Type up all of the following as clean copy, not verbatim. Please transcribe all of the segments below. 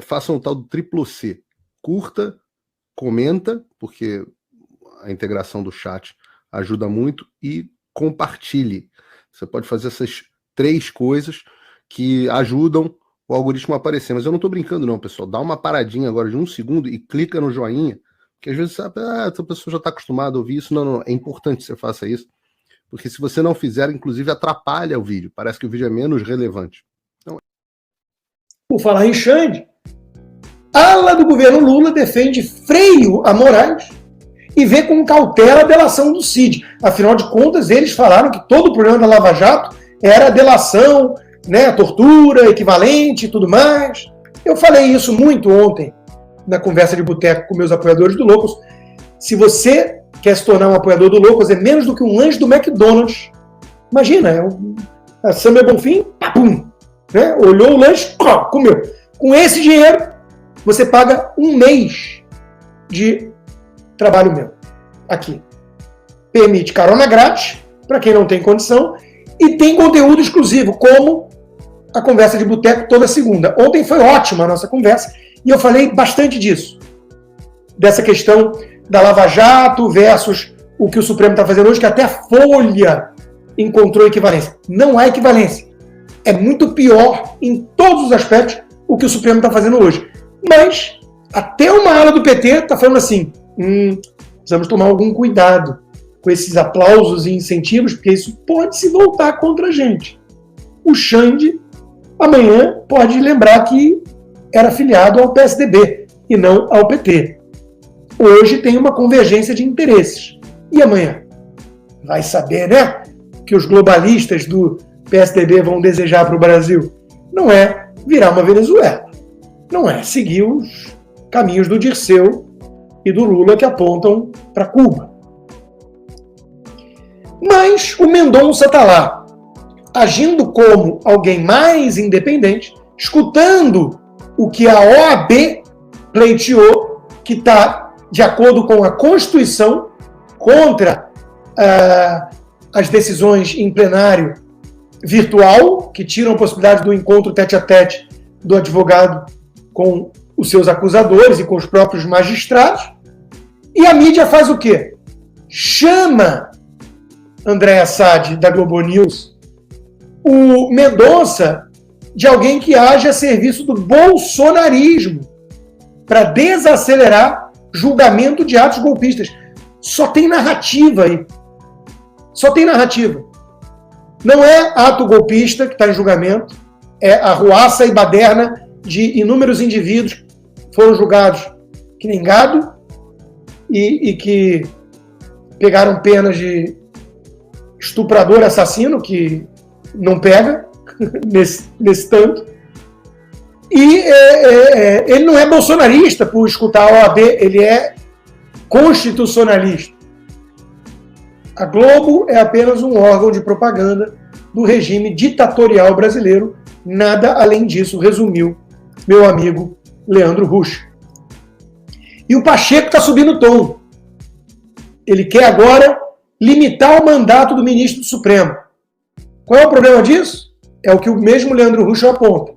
façam o tal do triplo C. Curta, comenta, porque a integração do chat ajuda muito, e compartilhe. Você pode fazer essas 3 coisas que ajudam o algoritmo a aparecer. Mas eu não estou brincando não, pessoal. Dá uma paradinha agora de 1 segundo e clica no joinha, que às vezes sabe, essa pessoa já está acostumada a ouvir isso. Não, é importante que você faça isso, porque se você não fizer, inclusive atrapalha o vídeo. Parece que o vídeo é menos relevante. Então... Por falar em Xande, a ala do governo Lula defende freio a Moraes e vê com cautela a delação do Cid. Afinal de contas, eles falaram que todo o problema da Lava Jato era a delação, né, a tortura, equivalente e tudo mais. Eu falei isso muito ontem na conversa de boteco com meus apoiadores do Loucos. Se você quer se tornar um apoiador do Loucos, é menos do que um lanche do McDonald's. Imagina, a Samia Bonfim, pum, né, olhou o lanche, comeu. Com esse dinheiro, você paga 1 mês de trabalho meu aqui. Permite carona grátis, para quem não tem condição, e tem conteúdo exclusivo, como a conversa de boteco toda segunda. Ontem foi ótima a nossa conversa, e eu falei bastante disso. Dessa questão da Lava Jato versus o que o Supremo está fazendo hoje, que até a Folha encontrou equivalência. Não há equivalência. É muito pior em todos os aspectos o que o Supremo está fazendo hoje. Mas até uma ala do PT está falando assim, precisamos tomar algum cuidado com esses aplausos e incentivos, porque isso pode se voltar contra a gente. O Xande, amanhã, pode lembrar que era filiado ao PSDB e não ao PT. Hoje tem uma convergência de interesses. E amanhã? Vai saber, né? Que os globalistas do PSDB vão desejar para o Brasil. Não é virar uma Venezuela. Não é seguir os caminhos do Dirceu e do Lula que apontam para Cuba. Mas o Mendonça está lá, agindo como alguém mais independente, escutando o que a OAB pleiteou, que está de acordo com a Constituição, contra as decisões em plenário virtual, que tiram a possibilidade do encontro tete-a-tete do advogado com os seus acusadores e com os próprios magistrados. E a mídia faz o quê? Chama Andréa Sade, da Globo News, o Mendonça, de alguém que age a serviço do bolsonarismo, para desacelerar julgamento de atos golpistas. Só tem narrativa aí. Só tem narrativa. Não é ato golpista que está em julgamento, é a ruaça e baderna de inúmeros indivíduos que foram julgados que nem gado e que pegaram penas de estuprador assassino, que não pega nesse tanto. E ele não é bolsonarista por escutar a OAB, ele é constitucionalista. A Globo é apenas um órgão de propaganda do regime ditatorial brasileiro. Nada além disso, resumiu meu amigo Leandro Rusch. E o Pacheco está subindo o tom. Ele quer agora limitar o mandato do ministro do Supremo. Qual é o problema disso? É o que o mesmo Leandro Rusch aponta.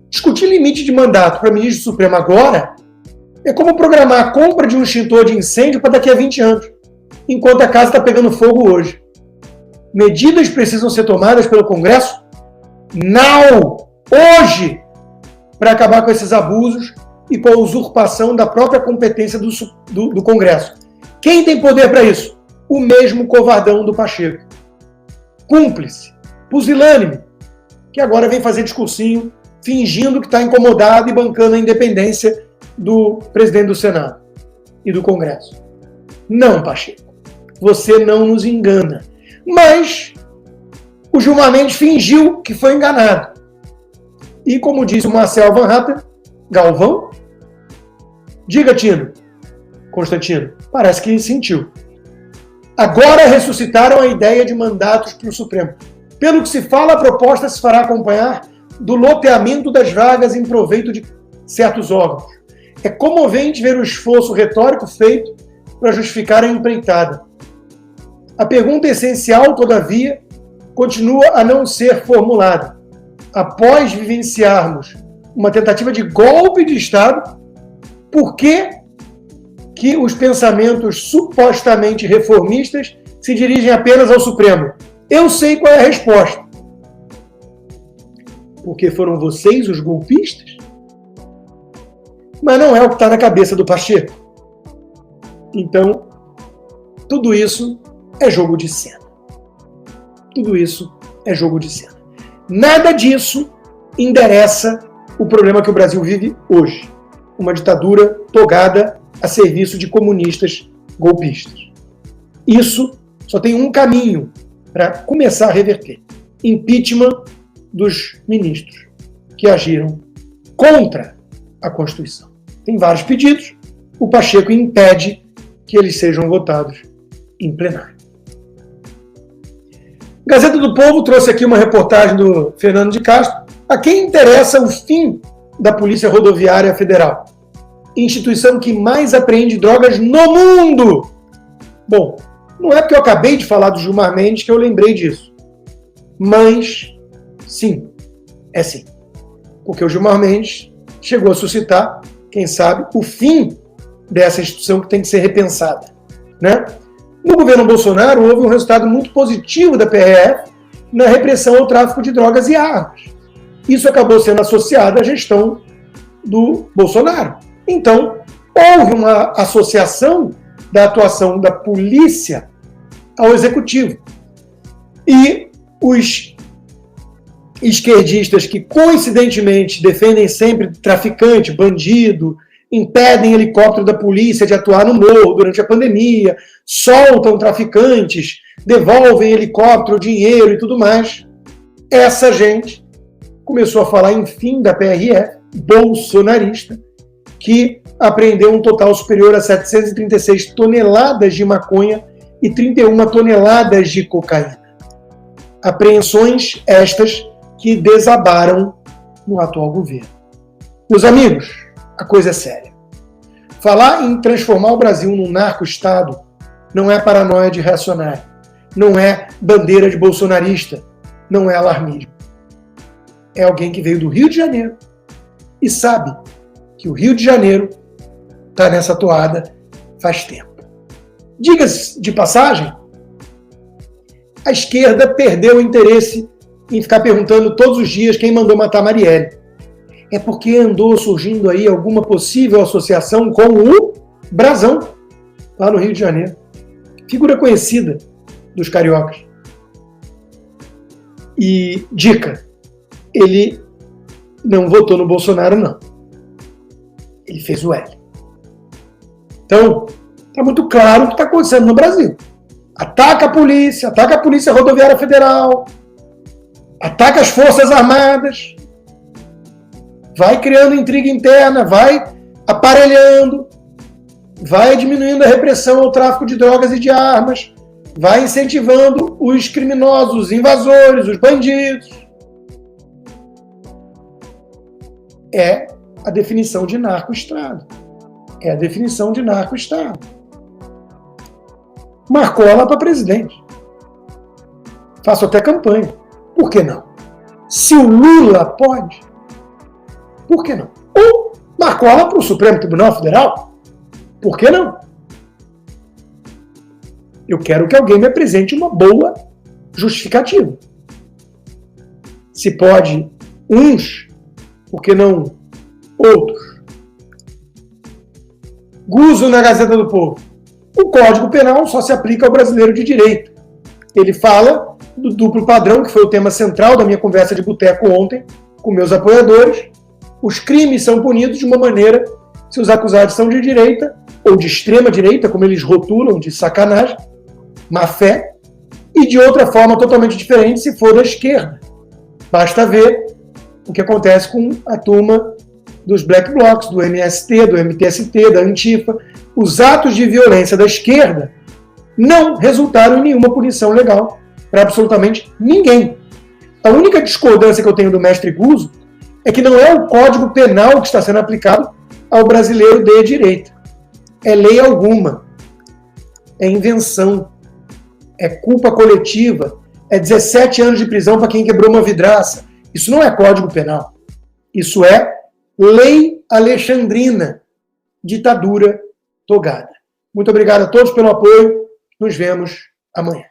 Discutir limite de mandato para ministro do Supremo agora é como programar a compra de um extintor de incêndio para daqui a 20 anos, enquanto a casa está pegando fogo hoje. Medidas precisam ser tomadas pelo Congresso now, hoje, para acabar com esses abusos e com a usurpação da própria competência do Congresso. Quem tem poder para isso? O mesmo covardão do Pacheco. Cúmplice, pusilânime, que agora vem fazer discursinho, fingindo que está incomodado e bancando a independência do presidente do Senado e do Congresso. Não, Pacheco, você não nos engana. Mas o Gilmar Mendes fingiu que foi enganado. E como disse o Marcel Van Hatten, Galvão, diga, Tino, Constantino, parece que sentiu. Agora ressuscitaram a ideia de mandatos para o Supremo. Pelo que se fala, a proposta se fará acompanhar do loteamento das vagas em proveito de certos órgãos. É comovente ver o esforço retórico feito para justificar a empreitada. A pergunta essencial, todavia, continua a não ser formulada. Após vivenciarmos uma tentativa de golpe de Estado. Por que os pensamentos supostamente reformistas se dirigem apenas ao Supremo? Eu sei qual é a resposta. Porque foram vocês os golpistas? Mas não é o que está na cabeça do Pacheco. Então, tudo isso é jogo de cena. Tudo isso é jogo de cena. Nada disso endereça o problema que o Brasil vive hoje. Uma ditadura togada a serviço de comunistas golpistas. Isso só tem um caminho para começar a reverter: impeachment dos ministros que agiram contra a Constituição. Tem vários pedidos, o Pacheco impede que eles sejam votados em plenário. Gazeta do Povo trouxe aqui uma reportagem do Fernando de Castro. A quem interessa o fim da Polícia Rodoviária Federal? Instituição que mais apreende drogas no mundo. Bom, não é porque eu acabei de falar do Gilmar Mendes que eu lembrei disso. Mas, sim, é sim. Porque o Gilmar Mendes chegou a suscitar, quem sabe, o fim dessa instituição que tem que ser repensada, né? No governo Bolsonaro, houve um resultado muito positivo da PRF na repressão ao tráfico de drogas e armas. Isso acabou sendo associado à gestão do Bolsonaro. Então, houve uma associação da atuação da polícia ao executivo. E os esquerdistas que, coincidentemente, defendem sempre traficante, bandido, impedem helicóptero da polícia de atuar no morro durante a pandemia, soltam traficantes, devolvem helicóptero, dinheiro e tudo mais. Essa gente começou a falar em fim da PRF, bolsonarista, que apreendeu um total superior a 736 toneladas de maconha e 31 toneladas de cocaína. Apreensões estas que desabaram no atual governo. Meus amigos, a coisa é séria. Falar em transformar o Brasil num narco-estado não é paranoia de reacionário, não é bandeira de bolsonarista, não é alarmismo. É alguém que veio do Rio de Janeiro e sabe que o Rio de Janeiro está nessa toada faz tempo. Diga-se de passagem, a esquerda perdeu o interesse em ficar perguntando todos os dias quem mandou matar Marielle. É porque andou surgindo aí alguma possível associação com o Brasão, lá no Rio de Janeiro. Figura conhecida dos cariocas. E, dica, ele não votou no Bolsonaro, não. Ele fez o L. Então, está muito claro o que está acontecendo no Brasil. Ataca a Polícia Rodoviária Federal, ataca as Forças Armadas, vai criando intriga interna, vai aparelhando, vai diminuindo a repressão ao tráfico de drogas e de armas, vai incentivando os criminosos, os invasores, os bandidos. É a definição de narco-estado. É a definição de narco-estado. Marcola para presidente. Faço até campanha. Por que não? Se o Lula pode, por que não? Ou Marcola para o Supremo Tribunal Federal. Por que não? Eu quero que alguém me apresente uma boa justificativa. Se pode uns, por que não outros? Guzo na Gazeta do Povo. O Código Penal só se aplica ao brasileiro de direito. Ele fala do duplo padrão, que foi o tema central da minha conversa de boteco ontem com meus apoiadores. Os crimes são punidos de uma maneira se os acusados são de direita ou de extrema direita, como eles rotulam, de sacanagem, má fé, e de outra forma totalmente diferente se for da esquerda. Basta ver o que acontece com a turma dos Black Blocs, do MST, do MTST, da Antifa. Os atos de violência da esquerda não resultaram em nenhuma punição legal para absolutamente ninguém. A única discordância que eu tenho do mestre Guzo é que não é o Código Penal que está sendo aplicado ao brasileiro de direita. É lei alguma. É invenção. É culpa coletiva. É 17 anos de prisão para quem quebrou uma vidraça. Isso não é Código Penal. Isso é Lei Alexandrina, ditadura togada. Muito obrigado a todos pelo apoio. Nos vemos amanhã.